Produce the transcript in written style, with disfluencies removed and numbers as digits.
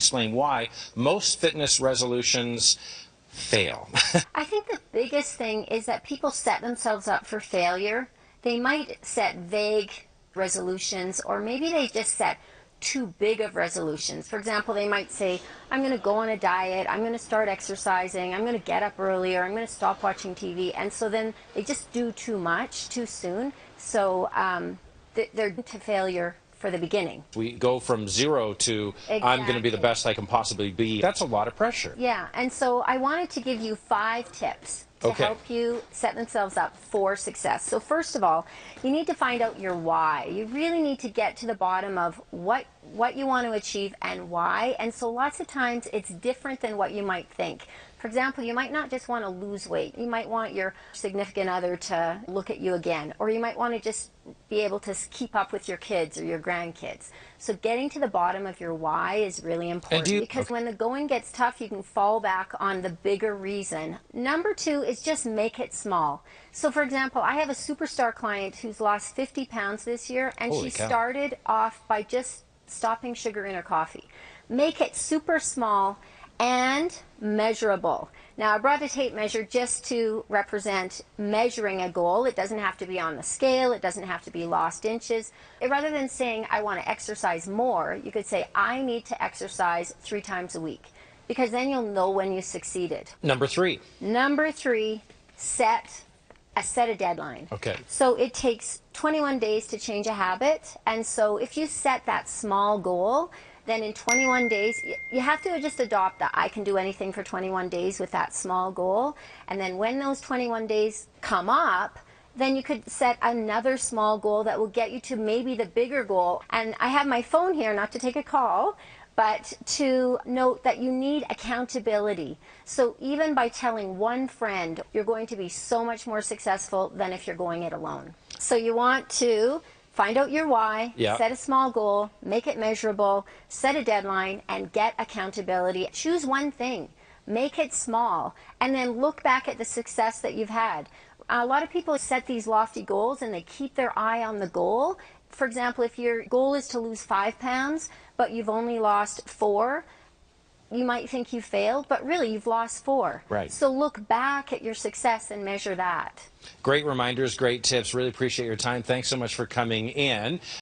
Explain why most fitness resolutions fail. I think the biggest thing is that people set themselves up for failure. They might set vague resolutions, or maybe they just set too big of resolutions. For example, they might say, I'm going to go on a diet, I'm going to start exercising, I'm going to get up earlier, I'm going to stop watching TV. And so then they just do too much too soon. So they're to failure for the beginning. We go from 0 to I'm going to be the best I can possibly be. That's a lot of pressure. Yeah, and so I wanted to give you 5 tips to help you set themselves up for success. So first of all, you need to find out your why. You really need to get to the bottom of what you want to achieve and why. And so lots of times it's different than what you might think. For example, you might not just want to lose weight. You might want your significant other to look at you again, or you might want to just be able to keep up with your kids or your grandkids. So getting to the bottom of your why is really important, because when the going gets tough, you can fall back on the bigger reason. Number 2 is just make it small. So for example, I have a superstar client who's lost 50 pounds this year, and she started off by just stopping sugar in her coffee. Make it super small and measurable. Now, I brought a tape measure just to represent measuring a goal. It doesn't have to be on the scale. It doesn't have to be lost inches. Rather than saying, I want to exercise more, you could say, I need to exercise 3 times a week, because then you'll know when you succeeded. Number 3. Number 3, set a deadline. Okay. So it takes 21 days to change a habit. And so if you set that small goal, then in 21 days, you have to just adopt that I can do anything for 21 days with that small goal. And then when those 21 days come up, then you could set another small goal that will get you to maybe the bigger goal. And I have my phone here, not to take a call, but to note that you need accountability. So even by telling one friend, you're going to be so much more successful than if you're going it alone. So you want to find out your why, set a small goal, make it measurable, set a deadline, and get accountability. Choose one thing, make it small, and then look back at the success that you've had. A lot of people set these lofty goals and they keep their eye on the goal. For example, if your goal is to lose 5 pounds, but you've only lost 4, you might think you failed, but really you've lost 4. Right. So look back at your success and measure that. Great reminders, great tips. Really appreciate your time. Thanks so much for coming in.